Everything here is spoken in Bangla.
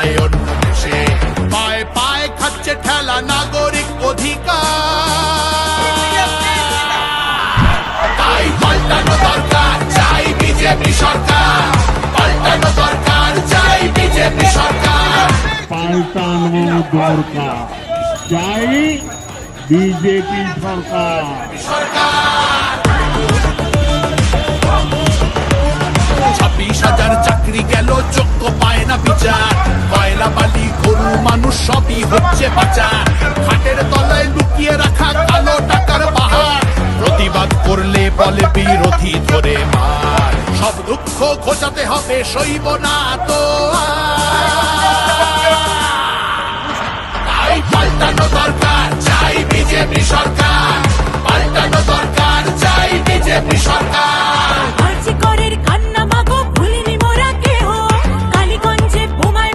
যায় অন্য দেশে। পায়ে পায়ে খাচ্ছে ঠেলা নাগরিক অধিকার, তাই পাল্টানো দরকার, চাই বিজেপি সরকার। পাল্টানো দরকার, চাই বিজেপি সরকার। পাল্টানো দরকার, চাই বিজেপি সরকার। 26,000 চাকরি গেল, যোগ্য পায় না বিচার। কয়লা বালি গরু মানুষ সবই হচ্ছে পাচার। খাটের তলায় লুকিয়ে রাখা কালো টাকার পাহাড়। প্রতিবাদ করলে বলে বিরোধী ধরে মার। সব দুঃখ ঘোচাতে হবে, সইব না তো আর।